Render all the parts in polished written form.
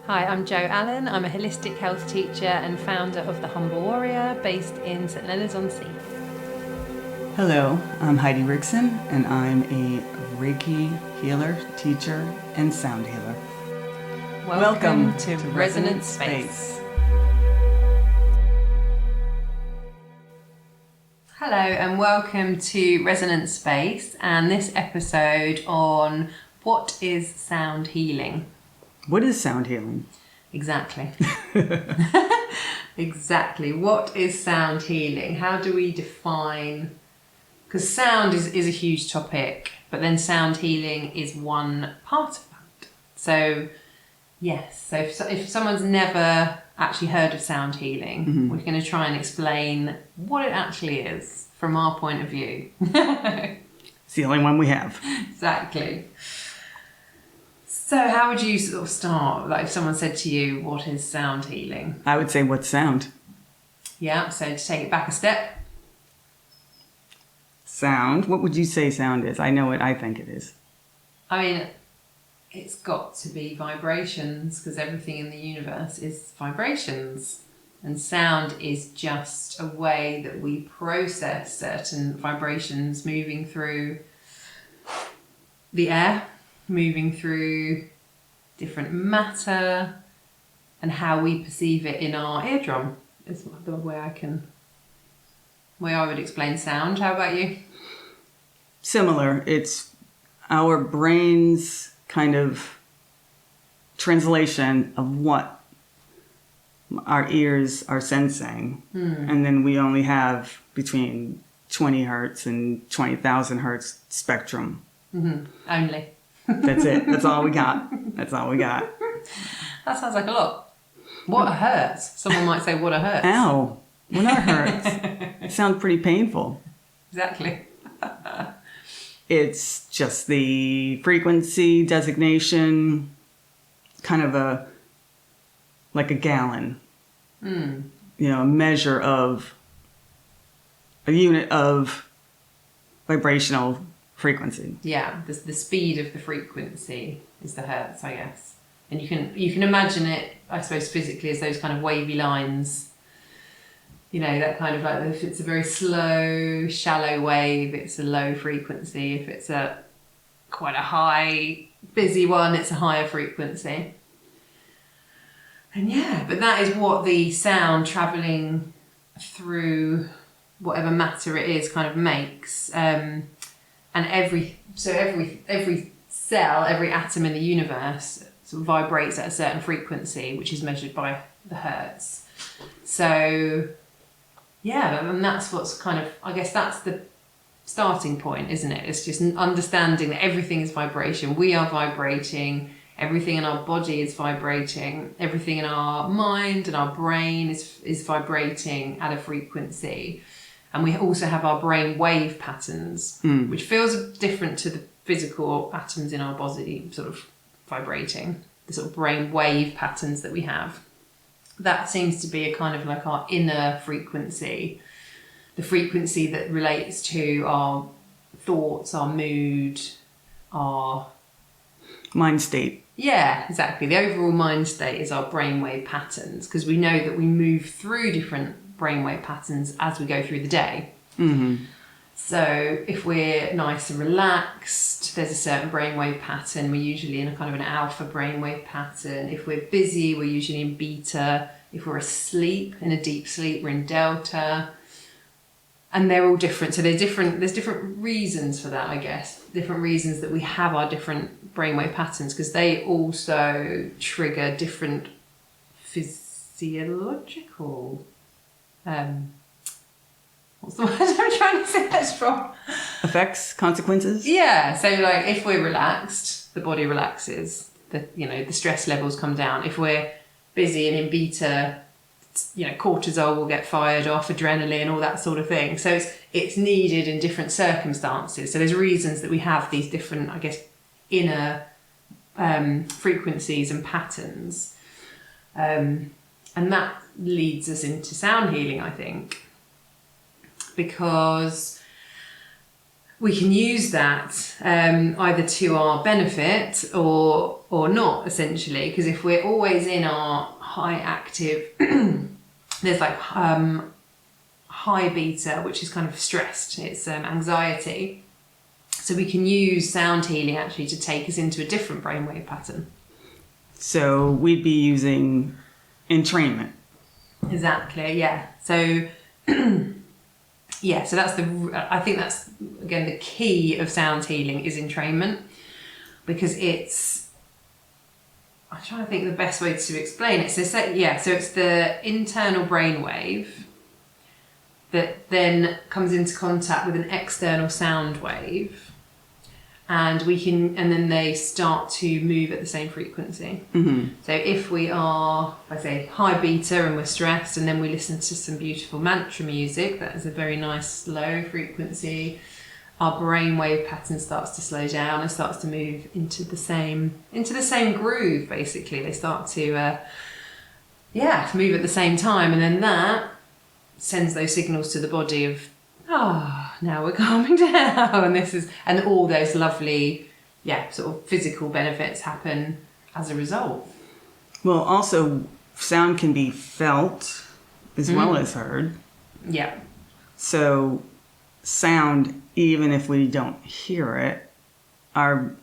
Hi, I'm Jo Allen. I'm a holistic health teacher and founder of The Humble Warrior, based in St Leonards-on-Sea. Hello, I'm Heidi and I'm a Reiki healer, teacher, and sound healer. Welcome to Resonance Space. Hello and welcome to Resonance Space and this episode on what is sound healing. What is sound healing? Exactly. Exactly. What is sound healing? How do we define... Because sound is a huge topic, but then sound healing is one part of that. So, yes. So if someone's never actually heard of sound healing, we're going to try and explain what it actually is from our point of view. It's the only one we have. Exactly. So how would you sort of start? Like if someone said to you, what is sound healing? I would say, what's sound? Yeah, so to take it back a step. Sound? What would you say sound is? I know what I think it is. I mean, it's got to be vibrations because everything in the universe is vibrations. And sound is just a way that we process certain vibrations moving through the air, moving through different matter, and how we perceive it in our eardrum is the way I would explain sound. How about you? Similar. It's our brain's kind of translation of what our ears are sensing. And then we only have between 20 hertz and 20,000 hertz spectrum. Only. That's it. That's all we got. That's all we got. That sounds like a lot. What a hertz. Someone might say, what a hertz. Ow. Well, not hurts. It sounds pretty painful. Exactly. It's just the frequency designation, kind of like a gallon. You know, a measure of, a unit of vibrational frequency. Yeah, the speed of the frequency is the hertz, I guess. And you can imagine it, I suppose, physically as those kind of wavy lines. You know, that kind of like, if it's a very slow, shallow wave, it's a low frequency. If it's quite a high, busy one, it's a higher frequency. And yeah, but that is what the sound travelling through whatever matter it is kind of makes. And every cell, every atom in the universe sort of vibrates at a certain frequency, which is measured by the hertz. So yeah, and that's what's kind of, I guess that's the starting point, isn't it? It's just understanding that everything is vibration. We are vibrating. Everything in our body is vibrating. Everything in our mind and our brain is vibrating at a frequency. And we also have our brain wave patterns, which feels different to the physical atoms in our body sort of vibrating. The sort of brain wave patterns that we have. That seems to be a kind of like our inner frequency. The frequency that relates to our thoughts, our mood, our... mind state. Yeah, exactly. The overall mind state is our brainwave patterns, because we know that we move through different brainwave patterns as we go through the day. So if we're nice and relaxed, there's a certain brainwave pattern. We're usually in a kind of an alpha brainwave pattern. If we're busy, we're usually in beta. If we're asleep, in a deep sleep, we're in delta. And they're all different. So there's different reasons for that, I guess. Different reasons that we have our different brainwave patterns, because they also trigger different physiological... what's the word I'm trying to say that's from? Effects, consequences? Yeah, so like if we're relaxed, the body relaxes. The stress levels come down. If we're busy and in beta, cortisol will get fired off, adrenaline, all that sort of thing. So it's needed in different circumstances. So there's reasons that we have these different, I guess, inner frequencies and patterns. And that leads us into sound healing, I think. Because we can use that either to our benefit or not, essentially, because if we're always in our high active, there's like high beta, which is kind of stressed, it's anxiety. So we can use sound healing actually to take us into a different brainwave pattern. So we'd be using entrainment. Exactly, yeah. So yeah, so I think that's, again, the key of sound healing is entrainment, because I'm trying to think the best way to explain it. So it's the internal brainwave that then comes into contact with an external sound wave, and then they start to move at the same frequency. Mm-hmm. So if we are, I say, high beta and we're stressed, and then we listen to some beautiful mantra music that is a very nice low frequency, our brainwave pattern starts to slow down and starts to move into the same groove. Basically, they start to move at the same time, and then that sends those signals to the body of, now we're calming down, and all those lovely, sort of physical benefits happen as a result. Well, also, sound can be felt as well as heard. Yeah. So, sound, even if we don't hear it, our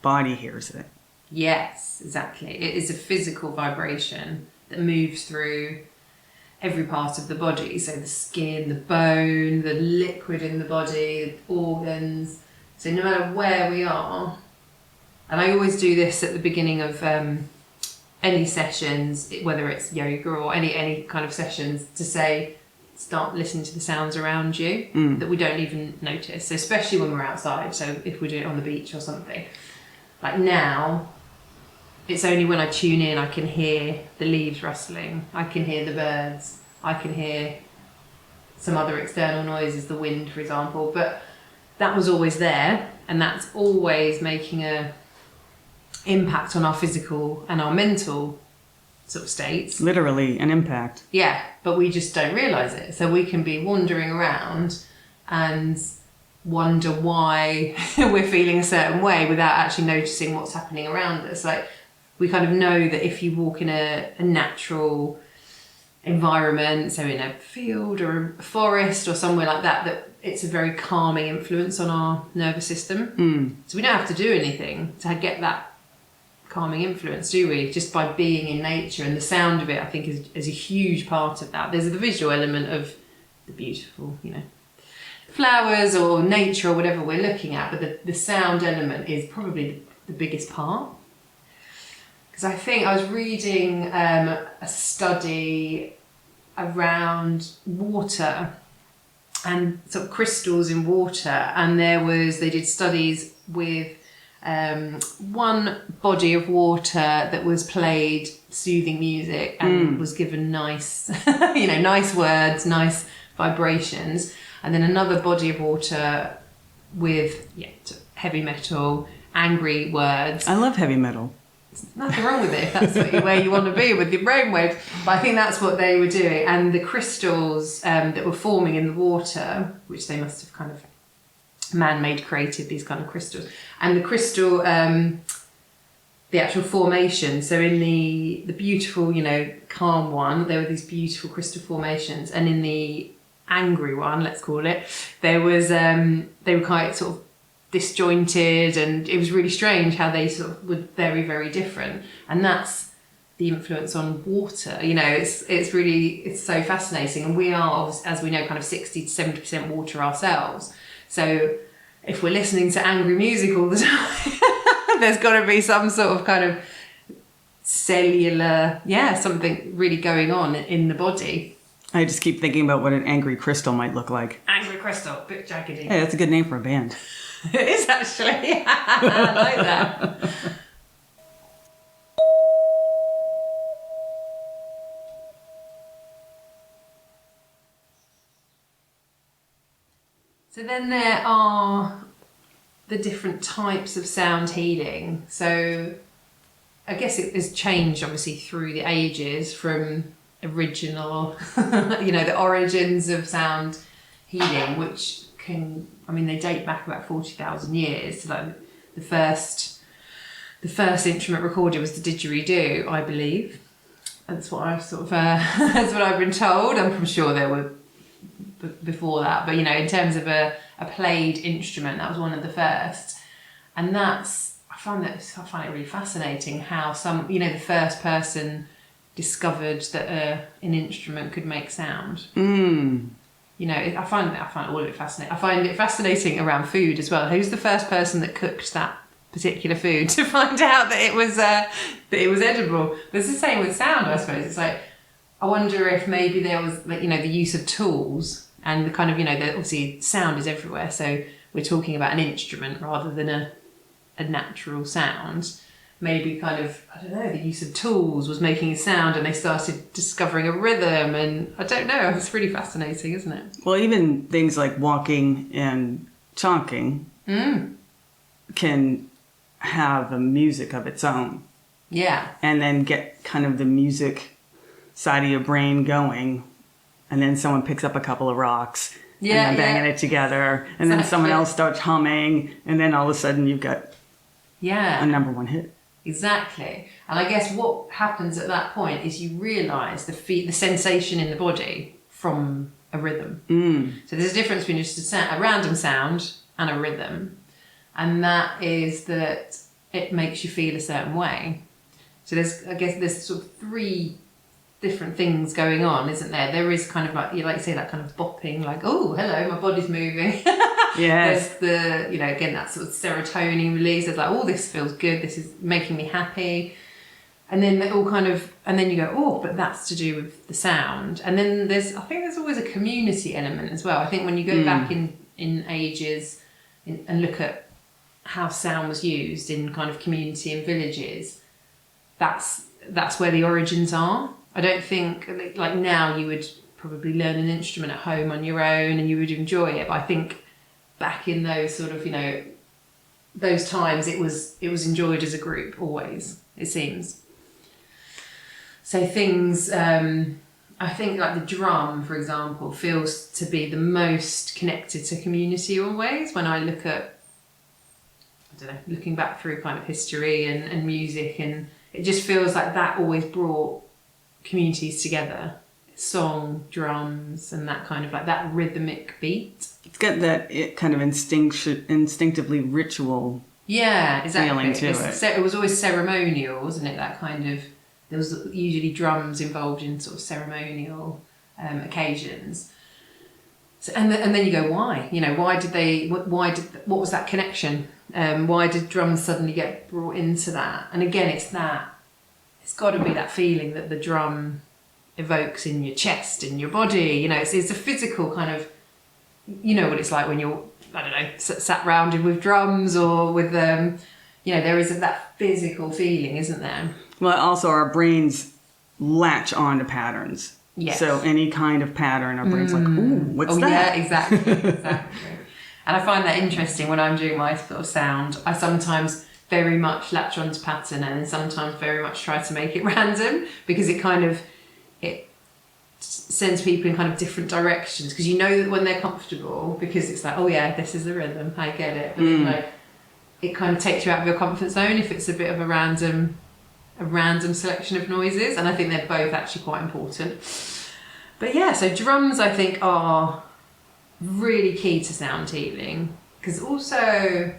body hears it. Yes, exactly. It is a physical vibration that moves through every part of the body. So the skin, the bone, the liquid in the body, the organs. So no matter where we are, and I always do this at the beginning of any sessions, whether it's yoga or any kind of sessions, to say, start listening to the sounds around you that we don't even notice. So especially when we're outside. So if we do it on the beach or something, like now, it's only when I tune in I can hear the leaves rustling, I can hear the birds, I can hear some other external noises, the wind, for example. But that was always there, and that's always making a impact on our physical and our mental sort of states. Literally an impact. Yeah, but we just don't realise it. So we can be wandering around and wonder why we're feeling a certain way without actually noticing what's happening around us. Like, we kind of know that if you walk in a natural environment, so in a field or a forest or somewhere like that, that it's a very calming influence on our nervous system. So we don't have to do anything to get that calming influence, do we? Just by being in nature, and the sound of it, I think, is a huge part of that. There's the visual element of the beautiful, flowers or nature or whatever we're looking at, but the sound element is probably the biggest part. Because I think I was reading a study around water and sort of crystals in water, and they did studies with one body of water that was played soothing music and was given nice, nice words, nice vibrations, and then another body of water with heavy metal, angry words. I love heavy metal. Nothing wrong with it if that's where you want to be with your brainwaves. But I think that's what they were doing. And the crystals that were forming in the water, which they must have kind of man-made created, these kind of crystals. And the crystal, the actual formation. So in the beautiful, calm one, there were these beautiful crystal formations. And in the angry one, let's call it, there was, they were quite sort of disjointed, and it was really strange how they sort of were very, very different. And that's the influence on water. It's so fascinating, and we are, as we know, kind of 60 to 70% water ourselves. So if we're listening to angry music all the time, there's got to be some sort of kind of cellular, something really going on in the body. I just keep thinking about what an angry crystal might look like. Angry crystal, bit jaggedy. Hey, that's a good name for a band. It is actually. I like that. So then there are the different types of sound healing. So I guess it has changed obviously through the ages from original, the origins of sound healing, which they date back about 40,000 years. So like the first instrument recorded was the didgeridoo, I believe. That's what I've that's what I've been told. I'm sure there were before that, but in terms of a played instrument, that was one of the first. And I find it really fascinating how the first person discovered that an instrument could make sound. I find all of it fascinating. I find it fascinating around food as well. Who's the first person that cooked that particular food to find out that it was edible? But it's the same with sound, I suppose. It's like, I wonder if maybe there was the use of tools and the kind of obviously sound is everywhere, so we're talking about an instrument rather than a natural sound. Maybe kind of, I don't know, the use of tools was making a sound and they started discovering a rhythm, and I don't know, it's really fascinating, isn't it? Well, even things like walking and talking can have a music of its own. Yeah. And then get kind of the music side of your brain going, and then someone picks up a couple of rocks and then banging it together, and then someone else starts humming, and then all of a sudden you've got a number one hit. Exactly. And I guess what happens at that point is you realise the sensation in the body from a rhythm. So there's a difference between just a random sound and a rhythm, and that is that it makes you feel a certain way. So there's sort of three different things going on, isn't there? There is kind of like you say that kind of bopping, like, oh, hello, my body's moving. Yes. There's again, that sort of serotonin release. There's like, oh, this feels good. This is making me happy. And then and then you go, oh, but that's to do with the sound. And then I think there's always a community element as well. I think when you go back in ages and look at how sound was used in kind of community and villages, that's where the origins are. I don't think, like now you would probably learn an instrument at home on your own and you would enjoy it. But I think back in those sort of, those times it was enjoyed as a group always, it seems. So things, I think like the drum, for example, feels to be the most connected to community always when I look at, I don't know, looking back through kind of history and music, and it just feels like that always brought communities together. Song, drums, and that kind of like that rhythmic beat. It's got that kind of instinctively ritual feeling to it. It was always ceremonial, wasn't it? That kind of, there was usually drums involved in sort of ceremonial occasions. So, and then you go, why? What was that connection? Why did drums suddenly get brought into that? And again, it's got to be that feeling that the drum evokes in your chest, in your body. It's a physical kind of, what it's like when you're, I don't know, sat round with drums or with there is that physical feeling, isn't there? Well, also our brains latch on to patterns. Yes. So any kind of pattern, our brain's like, ooh, what's that? Yeah, exactly. And I find that interesting when I'm doing my sort of sound. I sometimes very much latch onto pattern and then sometimes very much try to make it random, because it sends people in kind of different directions, because that when they're comfortable, because it's like, oh yeah, this is the rhythm, I get it. But then like it kind of takes you out of your comfort zone if it's a bit of a random selection of noises, and I think they're both actually quite important. But yeah, so drums I think are really key to sound healing, because also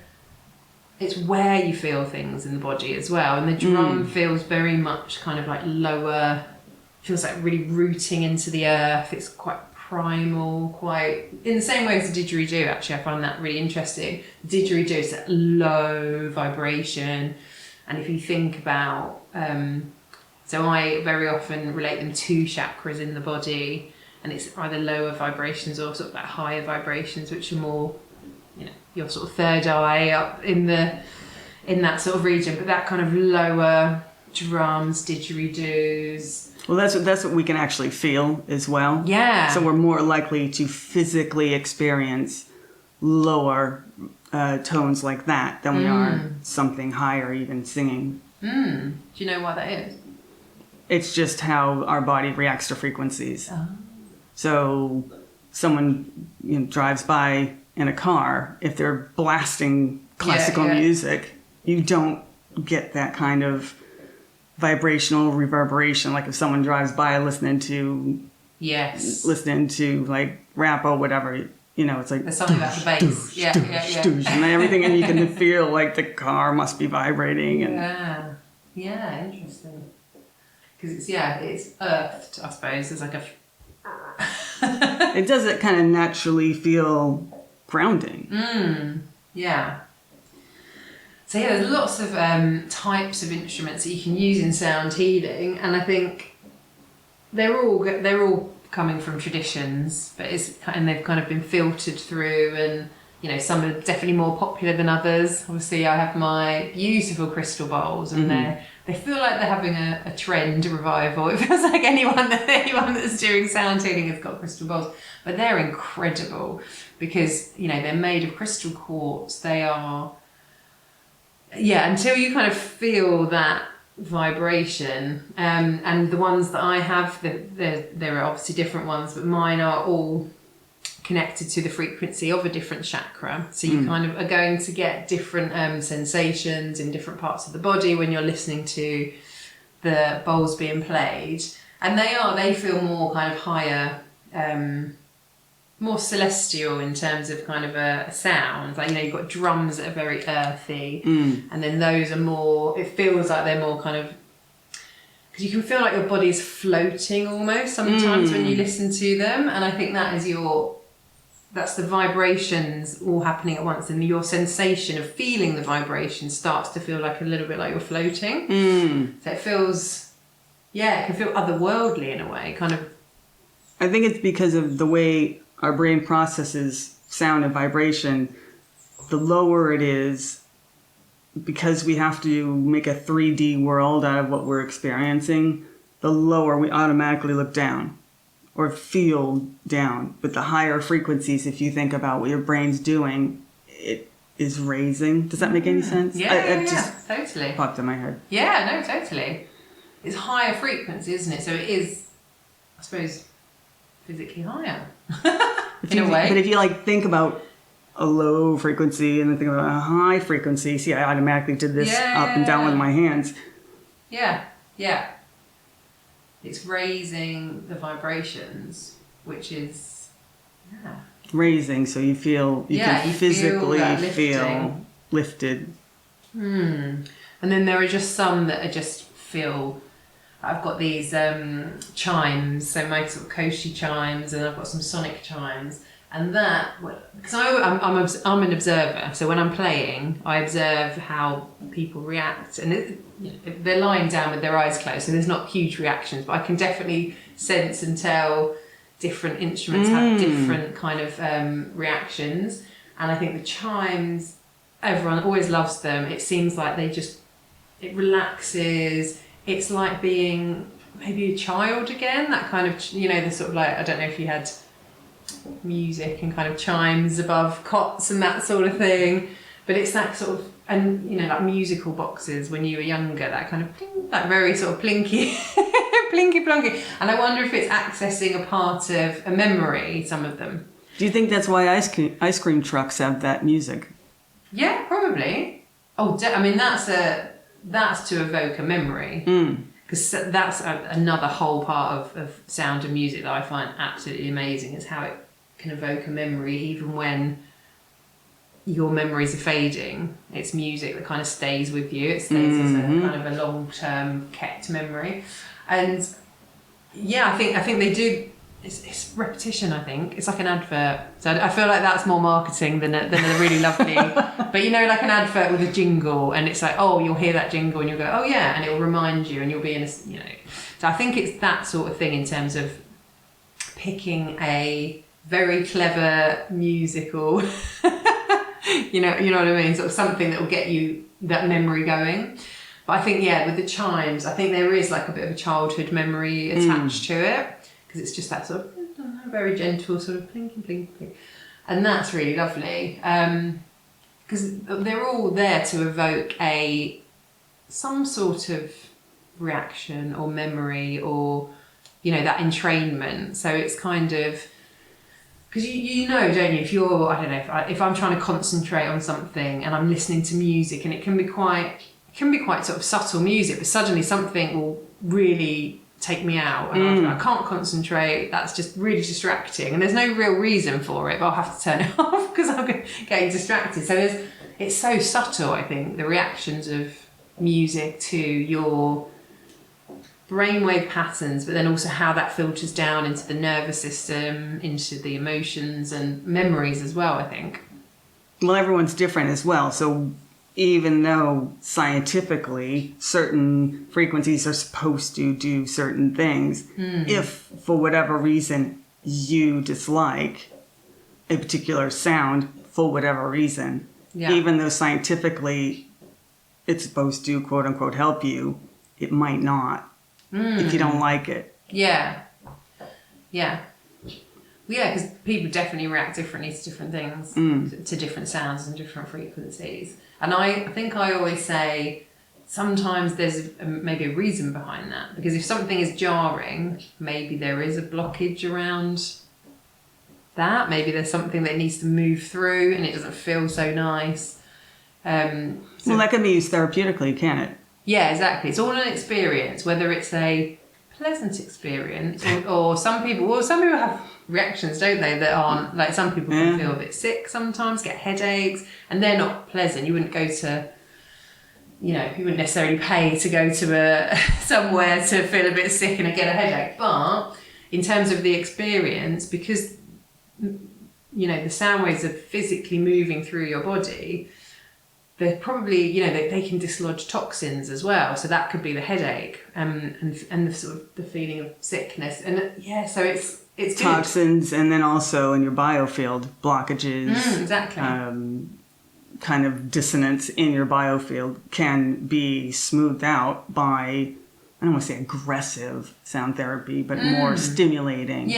it's where you feel things in the body as well, and the drum feels very much kind of like lower, feels like really rooting into the earth. It's quite primal, quite in the same way as the didgeridoo. Actually, I find that really interesting. The didgeridoo is a low vibration, and if you think about, so I very often relate them to chakras in the body, and it's either lower vibrations or sort of like higher vibrations, which are more, your sort of third eye up in that sort of region. But that kind of lower drums, didgeridoos. Well, that's what we can actually feel as well. Yeah. So we're more likely to physically experience lower tones like that than we are something higher, even singing. Do you know why that is? It's just how our body reacts to frequencies. Oh. So someone drives by in a car, if they're blasting classical music, you don't get that kind of vibrational reverberation. Like if someone drives by listening to like rap or whatever, you know, it's like there's something about the bass, and everything, and you can feel like the car must be vibrating. And interesting. Because it's earthed, I suppose. There's like a. It does it kind of naturally feel grounding. Yeah. So there's lots of types of instruments that you can use in sound healing, and I think they're all coming from traditions, but they've kind of been filtered through, and you know, some are definitely more popular than others. Obviously, I have my beautiful crystal bowls, and they feel like they're having a trend, a revival. It feels like anyone that's doing sound healing has got crystal bowls, but they're incredible because, you know, they're made of crystal quartz. They are, until you kind of feel that vibration, and the ones that I have, there are obviously different ones, but mine are all connected to the frequency of a different chakra, so you kind of are going to get different sensations in different parts of the body when you're listening to the bowls being played, and they feel more kind of higher, more celestial in terms of kind of a sound. Like, you know, you've got drums that are very earthy, and then those are more, it feels like they're more kind of, because you can feel like your body's floating almost sometimes when you listen to them, and I think that's the vibrations all happening at once, and your sensation of feeling the vibration starts to feel like a little bit like you're floating. So it feels, it can feel otherworldly in a way, kind of. I think it's because of the way our brain processes sound and vibration. The lower it is, because we have to make a 3D world out of what we're experiencing, the lower we automatically look down or feel down. But the higher frequencies, if you think about what your brain's doing, it is raising. Does that make any sense? Just totally popped in my head. Yeah, no, totally. It's higher frequency, isn't it? So it is, I suppose, physically higher in a way. But if you like think about a low frequency and then think about a high frequency, see, I automatically did this up and down with my hands. Yeah. It's raising the vibrations, which is raising, so you feel can physically feel lifted. And then there are just some that are just feel. I've got these chimes, so my sort of koshi chimes, and I've got some sonic chimes, and that, because I'm an observer, so when I'm playing, I observe how people react, and they're lying down with their eyes closed, so there's not huge reactions, but I can definitely sense and tell different instruments have different kind of reactions, and I think the chimes, everyone always loves them. It seems like it relaxes. It's like being maybe a child again, that kind of, you know, the sort of like, I don't know if you had music and kind of chimes above cots and that sort of thing, but it's that sort of, and you know, like musical boxes when you were younger, that kind of ding, that very sort of plinky plinky plonky, and I wonder if it's accessing a part of a memory, some of them. Do you think that's why ice cream trucks have that music? Yeah, probably. I mean, that's to evoke a memory, because that's another whole part of sound and music that I find absolutely amazing, is how it can evoke a memory even when your memories are fading. It's music that kind of stays with you. It stays as a kind of a long-term kept memory, and I think they do. It's repetition, I think. It's like an advert. So I feel like that's more marketing than a really lovely... But, you know, like an advert with a jingle, and it's like, oh, you'll hear that jingle and you'll go, oh, yeah, and it'll remind you, and you'll be in a... You know. So I think it's that sort of thing in terms of picking a very clever musical... you know what I mean? Sort of something that will get you that memory going. But I think, with the chimes, I think there is like a bit of a childhood memory attached to it. Because it's just that sort of, I don't know, very gentle sort of plinky, plinky, plinky. And that's really lovely. Because they're all there to evoke some sort of reaction or memory or, you know, that entrainment. So it's kind of, because you know, don't you, if you're, I don't know, if I'm trying to concentrate on something and I'm listening to music, and it can be quite sort of subtle music, but suddenly something will really take me out, and I can't concentrate. That's just really distracting, and there's no real reason for it, but I'll have to turn it off because I'm getting distracted. So it's so subtle, I think, the reactions of music to your brainwave patterns, but then also how that filters down into the nervous system, into the emotions and memories as well, I think. Well, everyone's different as well. So even though scientifically certain frequencies are supposed to do certain things, if for whatever reason you dislike a particular sound for whatever reason, even though scientifically it's supposed to quote unquote help you, it might not if you don't like it. Yeah, because people definitely react differently to different things, to different sounds and different frequencies. And I think I always say sometimes there's maybe a reason behind that, because if something is jarring, maybe there is a blockage around that. Maybe there's something that needs to move through and it doesn't feel so nice. Well, that can be used therapeutically, can it? Yeah, exactly. It's all an experience, whether it's a pleasant experience or some people have reactions, don't they, that aren't, like, some people can feel a bit sick sometimes, get headaches, and they're not pleasant. You wouldn't go to, you wouldn't necessarily pay to go to somewhere to feel a bit sick and get a headache. But in terms of the experience, because, the sound waves are physically moving through your body, they're probably, they can dislodge toxins as well. So that could be the headache and the sort of the feeling of sickness. And so it's toxins, and then also in your biofield, blockages, exactly. Kind of dissonance in your biofield can be smoothed out by, I don't want to say aggressive sound therapy, but more stimulating.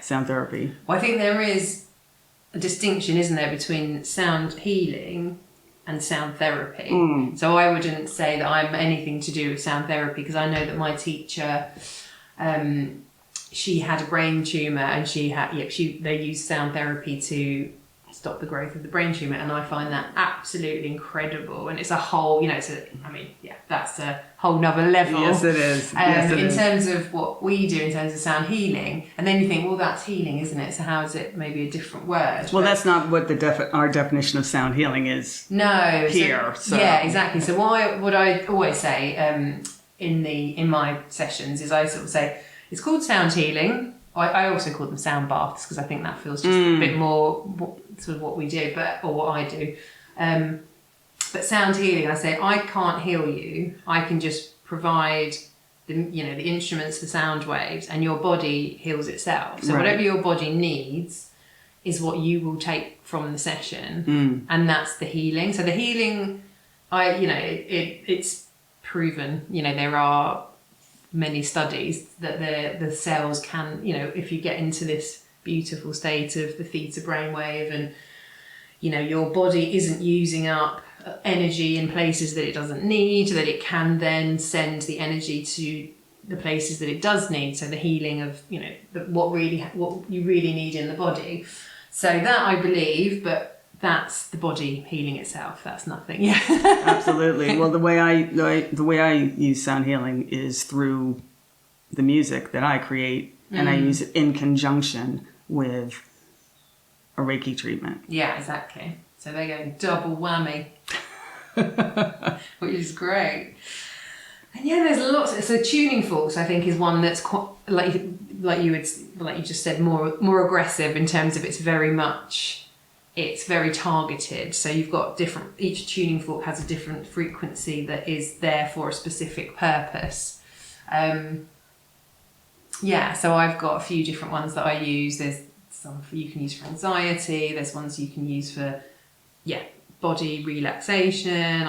Sound therapy. Well, I think there is a distinction, isn't there, between sound healing and sound therapy. So I wouldn't say that I'm anything to do with sound therapy, because I know that my teacher, she had a brain tumour, and they used sound therapy to stop the growth of the brain tumour, and I find that absolutely incredible. And it's a whole, that's a whole nother level. Yes, it is. In terms of what we do in terms of sound healing, and then you think, well, that's healing, isn't it? So how is it maybe a different word? Well, that's not what our definition of sound healing is. No. Here. So. Yeah, exactly. So what I always say in my sessions is I sort of say it's called sound healing. I also call them sound baths, because I think that feels just a bit more sort of what we do, or what I do. But sound healing, I say, I can't heal you. I can just provide the instruments, the sound waves, and your body heals itself. So whatever your body needs is what you will take from the session, and that's the healing. So the healing, it's proven. There are many studies that the cells can, if you get into this beautiful state of the theta brainwave, and your body isn't using up energy in places that it doesn't need, that it can then send the energy to the places that it does need. So the healing of what you really need in the body. So that I believe, but that's the body healing itself. That's nothing. Yeah, absolutely. Well, the way I use sound healing is through the music that I create, and I use it in conjunction with a Reiki treatment. Yeah, exactly. So they're going double whammy, which is great. And there's lots. So tuning forks, I think, is one that's quite like you just said, more aggressive in terms of it's very targeted. So you've got each tuning fork has a different frequency that is there for a specific purpose. So I've got a few different ones that I use. There's some you can use for anxiety. There's ones you can use for, body relaxation.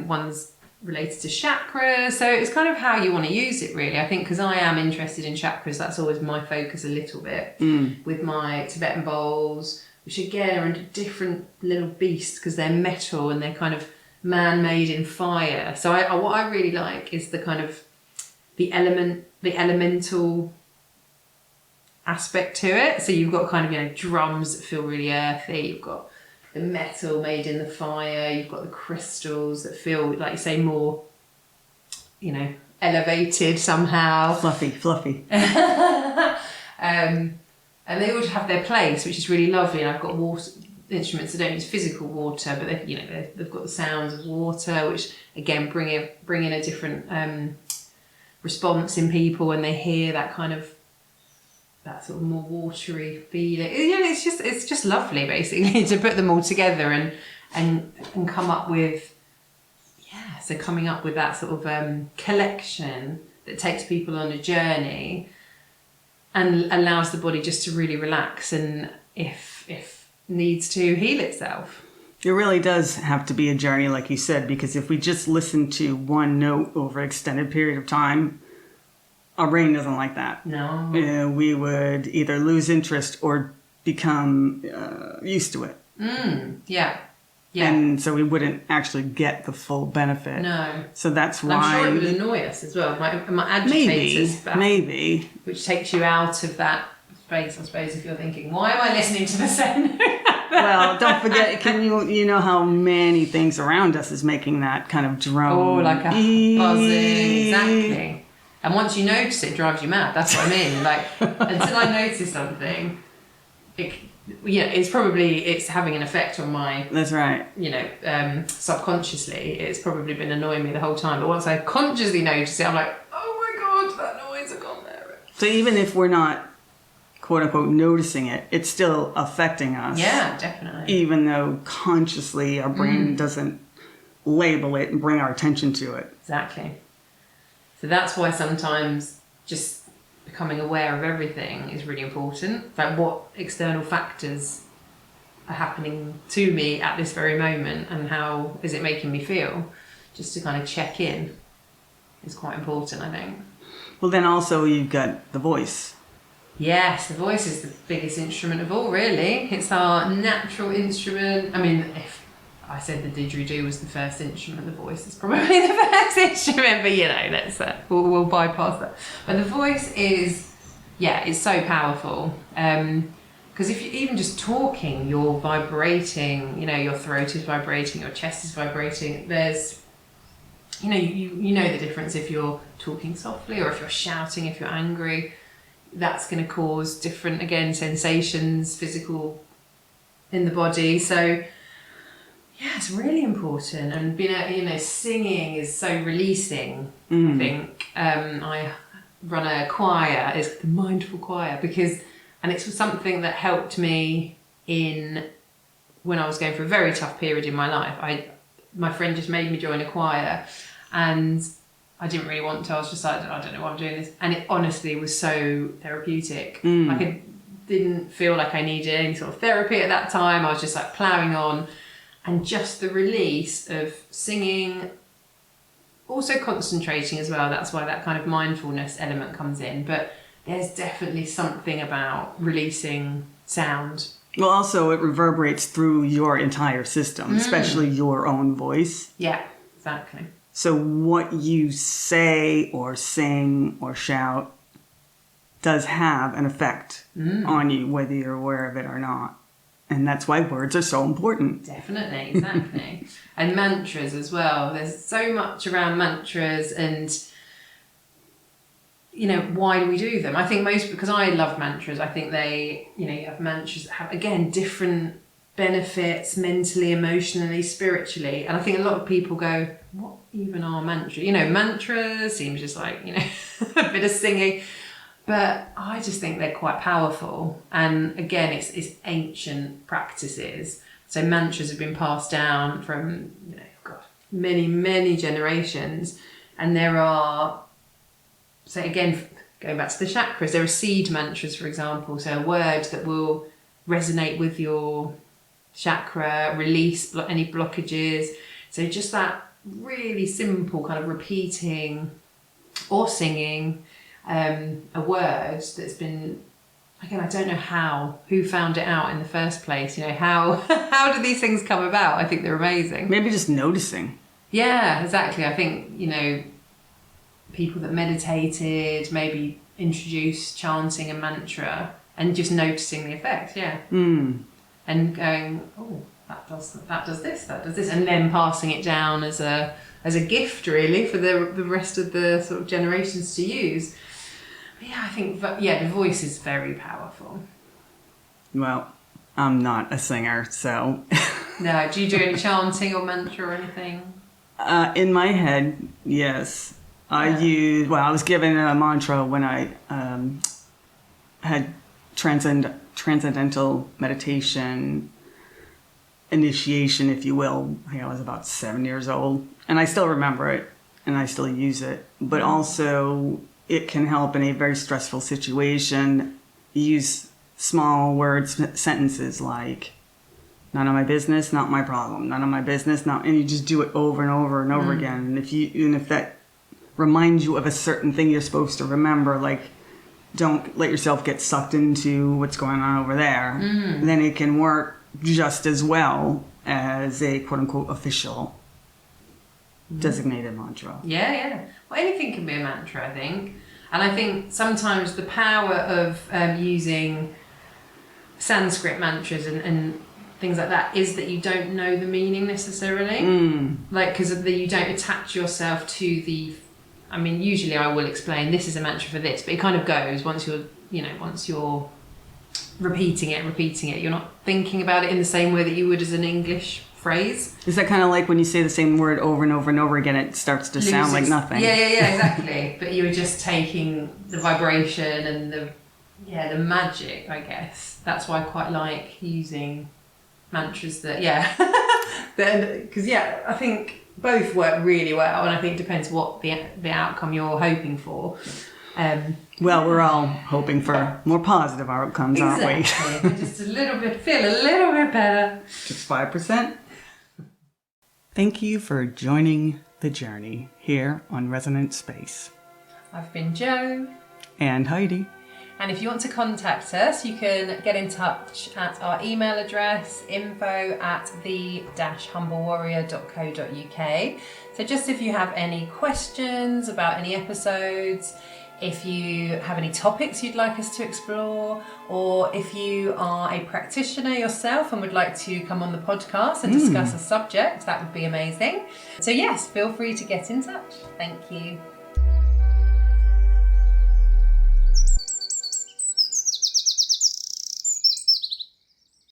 One's related to chakras. So it's kind of how you want to use it, really. I think because I am interested in chakras, that's always my focus a little bit with my Tibetan bowls, which again are a different little beast because they're metal and they're kind of man-made in fire. So what I really like is the kind of the elemental aspect to it. So you've got kind of, drums that feel really earthy. You've got the metal made in the fire. You've got the crystals that feel, like you say, more, elevated somehow. Fluffy. And they all have their place, which is really lovely. And I've got water instruments that don't use physical water, but they've got the sounds of water, which again bring in a different response in people when they hear that kind of, that sort of more watery feeling. It's just lovely, basically, to put them all together and come up with, so coming up with that sort of collection that takes people on a journey and allows the body just to really relax and, if needs to, heal itself. It really does have to be a journey, like you said, because if we just listen to one note over an extended period of time, our brain doesn't like that. No. We would either lose interest or become used to it. Yeah. And so we wouldn't actually get the full benefit. No. So that's why... I'm sure it would annoy us as well. It might agitate us back. Maybe. Which takes you out of that space, I suppose, if you're thinking, why am I listening to the same? Well, don't forget, you know how many things around us is making that kind of drone. Oh, like a buzzing. Exactly. And once you notice it, drives you mad. That's what I mean. Like, until I notice something, it's having an effect on my... That's right. Subconsciously, it's probably been annoying me the whole time. But once I consciously notice it, I'm like, oh my God, that noise has gone there. So even if we're not, quote unquote, noticing it, it's still affecting us. Yeah, definitely. Even though consciously our brain doesn't label it and bring our attention to it. Exactly. So that's why sometimes just becoming aware of everything is really important. Like, what external factors are happening to me at this very moment and how is it making me feel? Just to kind of check in is quite important, I think. Well, then also you've got the voice. Yes, the voice is the biggest instrument of all, really. It's our natural instrument. I mean, if I said the didgeridoo was the first instrument, the voice is probably the first instrument, but let's we'll bypass that. But the voice is so powerful, because if you're even just talking, you're vibrating, your throat is vibrating, your chest is vibrating. There's you know the difference if you're talking softly or if you're shouting, if you're angry. That's going to cause different, again, sensations, physical in the body. So it's really important. And being, singing is so releasing. I think I run a choir, it's the mindful choir, and it's something that helped me when I was going through a very tough period in my life. My friend just made me join a choir, and I didn't really want to. I was just like, I don't know why I'm doing this. And it honestly was so therapeutic. Like, I didn't feel like I needed any sort of therapy at that time. I was just like ploughing on. And just the release of singing, also concentrating as well. That's why that kind of mindfulness element comes in. But there's definitely something about releasing sound. Well, also it reverberates through your entire system, especially your own voice. Yeah, exactly. So what you say or sing or shout does have an effect on you, whether you're aware of it or not. And that's why words are so important. Definitely, exactly. And mantras as well. There's so much around mantras and, why do we do them? I think because I love mantras, I think they, you have mantras that have, again, different benefits mentally, emotionally, spiritually. And I think a lot of people go, what even are mantras? Mantras seems just like, a bit of singing. But I just think they're quite powerful. And again, it's ancient practices. So mantras have been passed down from, many, many generations. And there are, so again, going back to the chakras, there are seed mantras, for example. So a word that will resonate with your chakra, release any blockages. So just that really simple kind of repeating or singing a word that's been, again, I don't know who found it out in the first place. How do these things come about? I think they're amazing. Maybe just noticing. Yeah, exactly. I think, people that meditated, maybe introduce chanting a mantra and just noticing the effect, and going, oh, that does this, and then passing it down as a gift, really, for the rest of the sort of generations to use. But I think the voice is very powerful. Well, I'm not a singer, so. No, do you do any chanting or mantra or anything? In my head, yes. I was given a mantra when I had transcendental meditation initiation, if you will. I think I was about 7 years old, and I still remember it, and I still use it. But also, it can help in a very stressful situation. Use small words, sentences like, none of my business, not my problem. None of my business, not, and you just do it over and over and over again. And if that reminds you of a certain thing you're supposed to remember, like, don't let yourself get sucked into what's going on over there, then it can work just as well as a quote-unquote official designated mantra. Yeah. Well, anything can be a mantra, I think. And I think sometimes the power of using Sanskrit mantras and things like that is that you don't know the meaning necessarily. Like, because you don't attach yourself to the... I mean, usually I will explain this is a mantra for this, but it kind of goes once you're repeating it, you're not thinking about it in the same way that you would as an English phrase. Is that kind of like when you say the same word over and over and over again, it starts to sound like nothing? Yeah, exactly. But you're just taking the vibration and the magic, I guess. That's why I quite like using mantras that, because I think both work really well, and I think it depends what the outcome you're hoping for. Well, we're all hoping for more positive outcomes, aren't we? Just feel a little bit better. Just 5%. Thank you for joining the journey here on Resonant Space. I've been Jo. And Heidi. And if you want to contact us, you can get in touch at our email address, info@the-humblewarrior.co.uk. So just if you have any questions about any episodes, if you have any topics you'd like us to explore, or if you are a practitioner yourself and would like to come on the podcast and discuss a subject, that would be amazing. So yes, feel free to get in touch. Thank you.